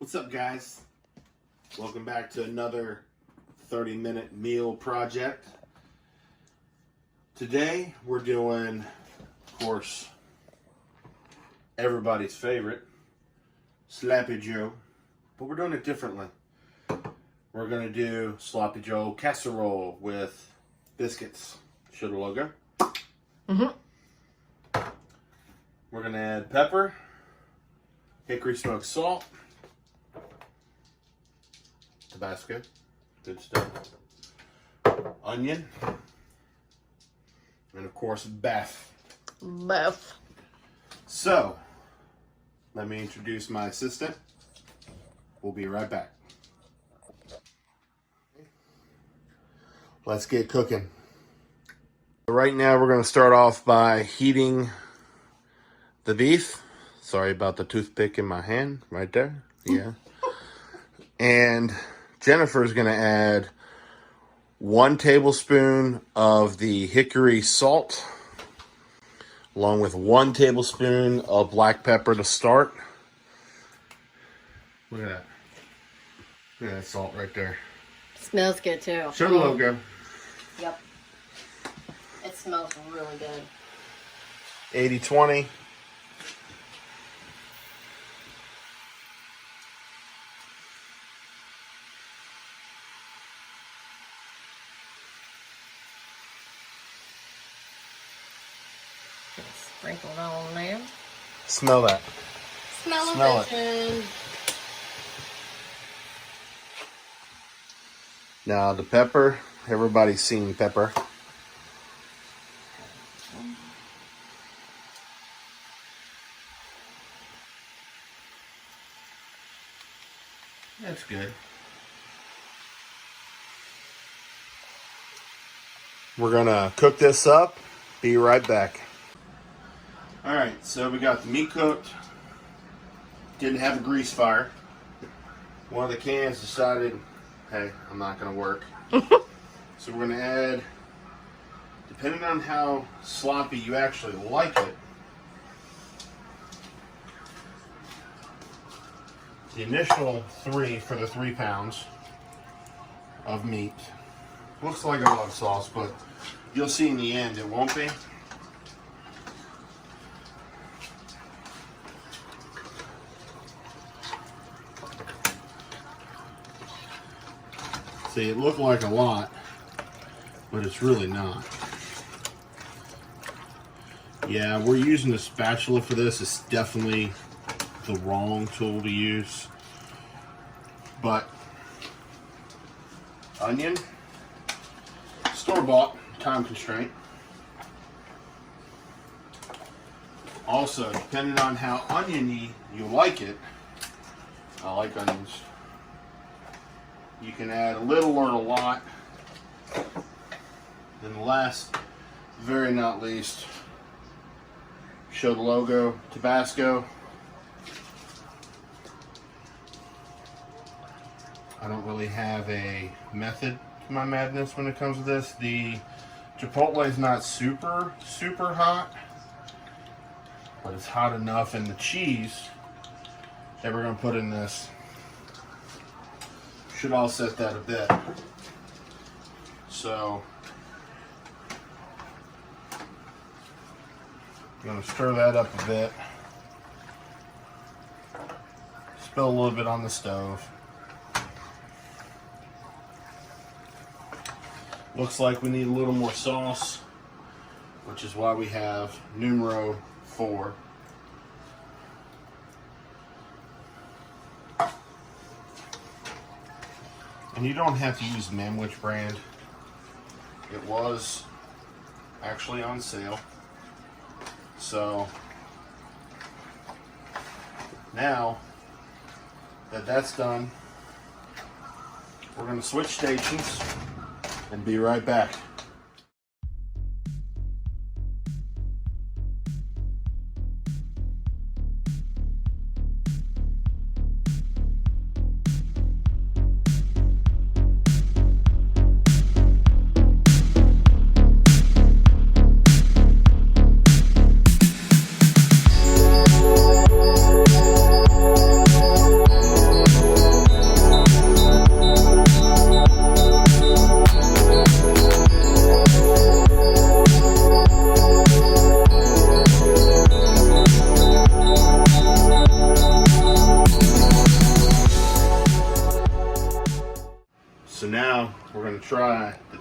What's up, guys? Welcome back to another 30-minute meal project. Today we're doing, of course, everybody's favorite, Sloppy Joe, but we're doing it differently. We're going to do Sloppy Joe casserole with biscuits. Show the logo. We're going to add pepper, hickory smoked salt, Tabasco, good stuff, onion, and of course Beth. So, let me introduce my assistant. We'll be right back. Let's get cooking. Right now we're going to start off by heating the beef. Sorry about the toothpick in my hand right there. Yeah. And Jennifer's going to add 1 tablespoon of the hickory salt, along with 1 tablespoon of black pepper to start. Look at that. Look at that salt right there. Smells good too. Show the logo. Yep. It smells really good. 80-20. Sprinkle it on there. Smell that. Smell it. it. Now the pepper, everybody's seen pepper. That's good. We're gonna cook this up. Be right back. All right, so we got the meat cooked. Didn't have a grease fire. One of the cans decided, hey, I'm not gonna work. So we're gonna add, depending on how sloppy you actually like it, the initial 3 for the 3 pounds of meat. Looks like a lot of sauce, but you'll see in the end it won't be. See, it looked like a lot, but it's really not. Yeah, we're using a spatula for this. It's definitely the wrong tool to use. But onion, store-bought, time constraint. Also, depending on how oniony you like it, I like onions. You can add a little or a lot. And last, very not least, show the logo, Tabasco. I don't really have a method to my madness when it comes to this. The Chipotle is not super hot, but it's hot enough, and the cheese that we're going to put in this should offset that a bit. So I'm going to stir that up a bit. Spill a little bit on the stove. Looks like we need a little more sauce, which is why we have numero 4. And you don't have to use Manwich brand. It was actually on sale. So now that that's done, we're going to switch stations and be right back.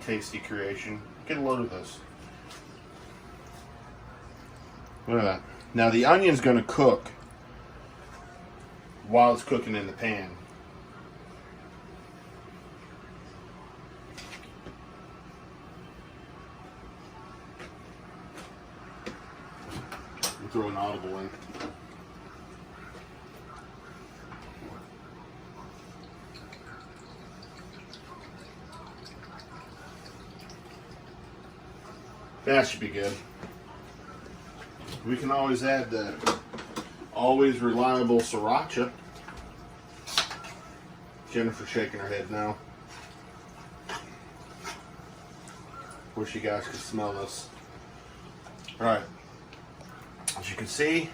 tasty creation. Get a load of this. Look at that. Now the onion's going to cook while it's cooking in the pan. I'll throw an audible in. That should be good. We can always add the always reliable sriracha. Jennifer's shaking her head now. Wish you guys could smell this. Alright. As you can see,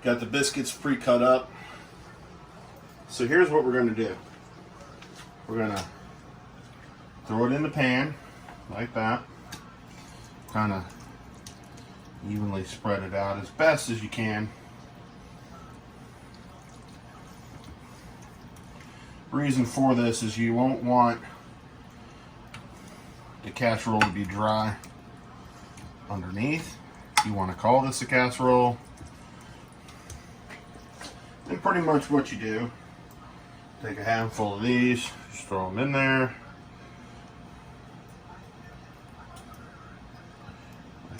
got the biscuits pre-cut up. So here's what we're going to do. We're going to throw it in the pan like that. Kind of evenly spread it out as best as you can. Reason for this is you won't want the casserole to be dry underneath. You want to call this a casserole. And pretty much what you do, take a handful of these, just throw them in there.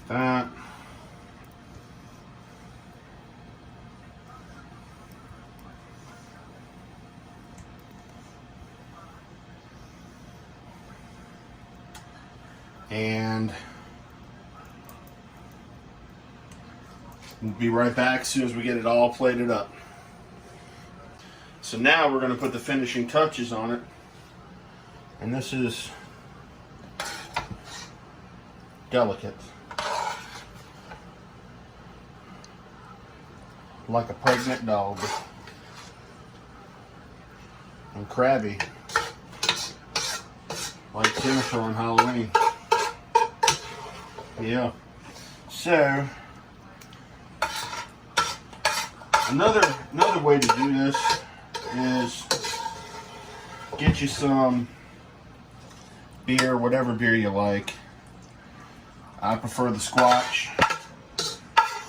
That. And we'll be right back as soon as we get it all plated up. So now we're going to put the finishing touches on it. And this is delicate. Like a pregnant dog. And crabby. Like Jennifer on Halloween. Yeah. So another way to do this is get you some beer, whatever beer you like. I prefer the Squatch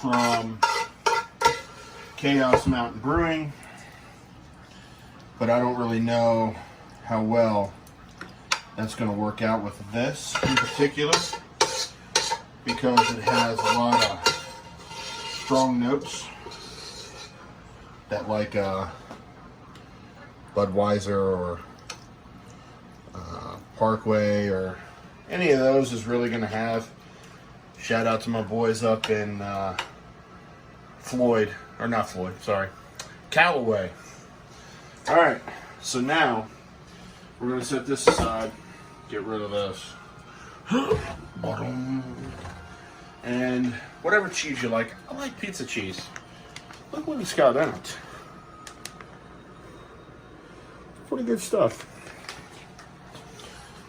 from Chaos Mountain Brewing, but I don't really know how well that's going to work out with this in particular, because it has a lot of strong notes that like Budweiser or Parkway or any of those is really going to have. Shout out to my boys up in Floyd, or not Floyd, sorry, Callaway. All right, so now we're going to set this aside, get rid of this. And whatever cheese you like. I like pizza cheese. Look what it's got in it. Pretty good stuff.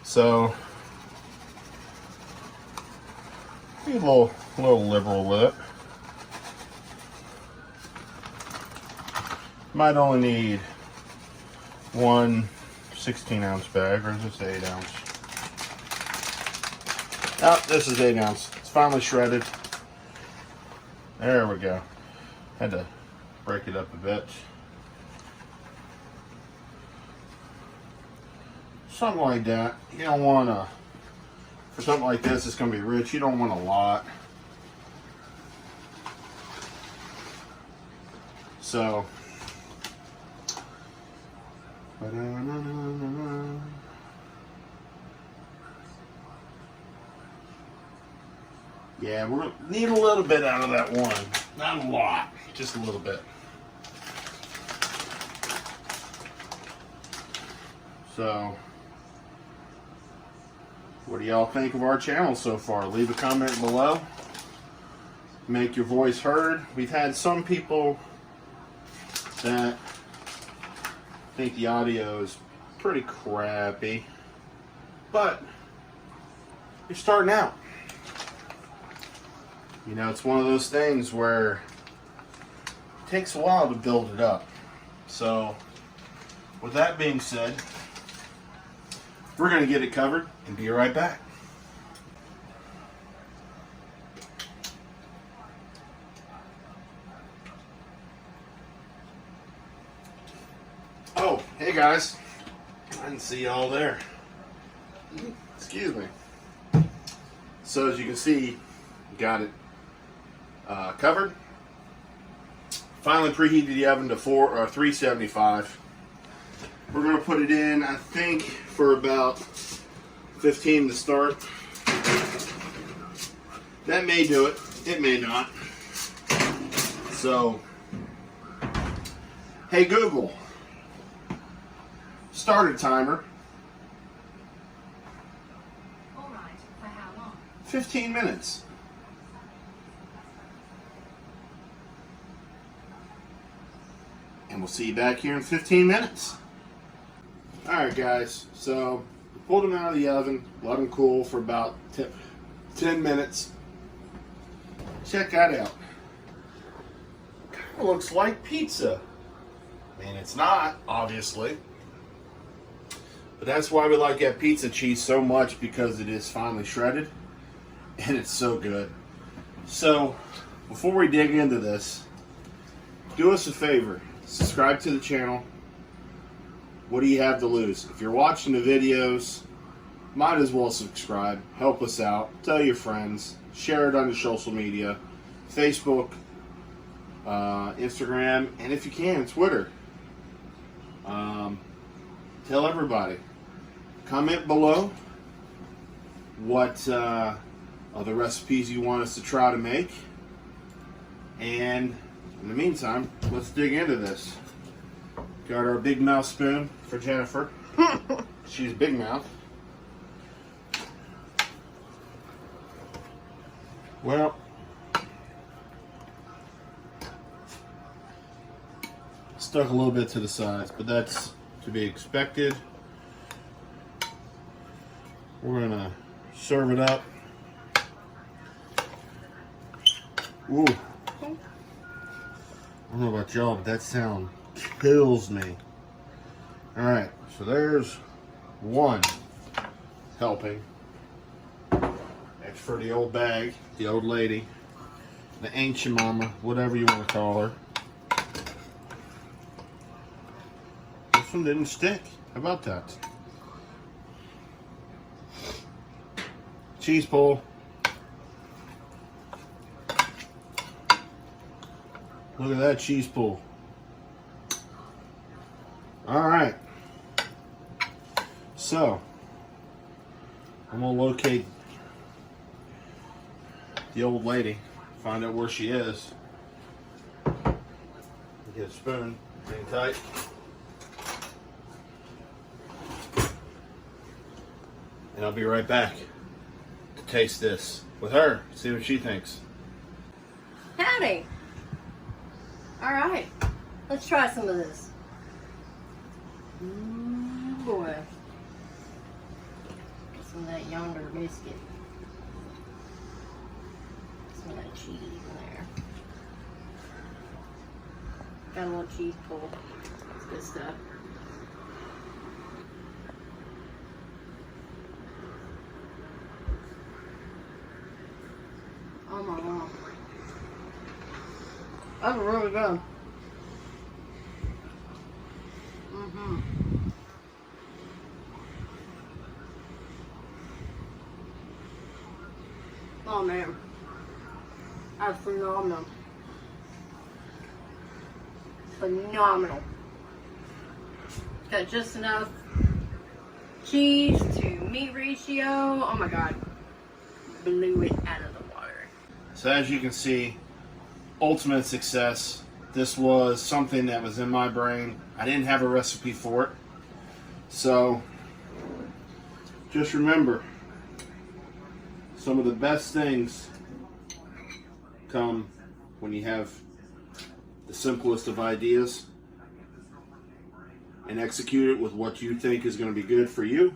So, be a little liberal with it. Might only need one 16-ounce bag, or is this 8 ounce? Oh, this is 8 ounce. It's finally shredded. There we go. Had to break it up a bit. Something like that. You don't want to, for something like this, it's going to be rich. You don't want a lot. So, yeah, we're going to need a little bit out of that one. Not a lot, just a little bit. So, what do y'all think of our channel so far? Leave a comment below. Make your voice heard. We've had some people that think the audio is pretty crappy, but you're starting out. You know, it's one of those things where it takes a while to build it up. So, with that being said, We're going to get it covered and be right back. Oh, hey guys. I didn't see y'all there. Excuse me. So as you can see, got it covered. Finally preheated the oven to 375. We're going to put it in, I think, for about 15 to start. That may do it. It may not. So, hey Google, start a timer. All right. For how long? 15 minutes. And we'll see you back here in 15 minutes. Alright guys, so we pulled them out of the oven, let them cool for about 10 minutes. Check that out. Kind of looks like pizza. I mean, it's not, obviously. But that's why we like that pizza cheese so much, because it is finely shredded. And it's so good. So, before we dig into this, do us a favor. Subscribe to the channel. What do you have to lose? If you're watching the videos, might as well subscribe. Help us out. Tell your friends. Share it on your social media. Facebook, Instagram, and if you can, Twitter. Tell everybody. Comment below what other recipes you want us to try to make. And in the meantime, let's dig into this. Got our big mouth spoon for Jennifer. She's big mouth. Well, stuck a little bit to the sides, but that's to be expected. We're gonna serve it up. Ooh. I don't know about y'all, but that sound kills me. Alright, so there's one helping. That's for the old bag, the old lady, the ancient mama, whatever you want to call her. This one didn't stick. How about that? Cheese pull. Look at that cheese pull. Alright. So, I'm going to locate the old lady, find out where she is. Get a spoon, hang tight. And I'll be right back to taste this with her, see what she thinks. Howdy. All right, let's try some of this. Boy. Get some of that yonder biscuit. Some of that cheese in there. Got a little cheese pull. It's good stuff. Oh my god. That's really good. Mm-hmm. Oh man. That's phenomenal. Phenomenal. Got just enough cheese to meat ratio. Oh my god. Blew it out of the water. So as you can see, ultimate success. This was something that was in my brain. I didn't have a recipe for it. So just remember, some of the best things come when you have the simplest of ideas and execute it with what you think is going to be good for you.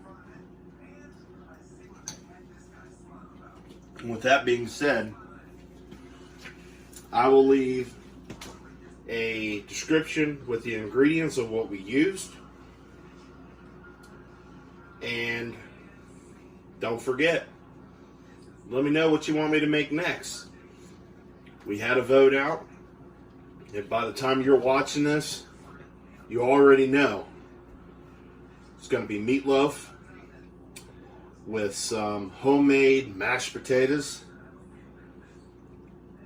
And with that being said, I will leave a description with the ingredients of what we used. And don't forget, let me know what you want me to make next. We had a vote out. And by the time you're watching this, you already know. It's going to be meatloaf with some homemade mashed potatoes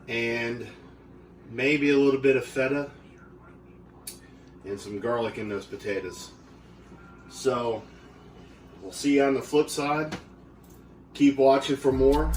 and maybe a little bit of feta and some garlic in those potatoes. So we'll see you on the flip side. Keep watching for more.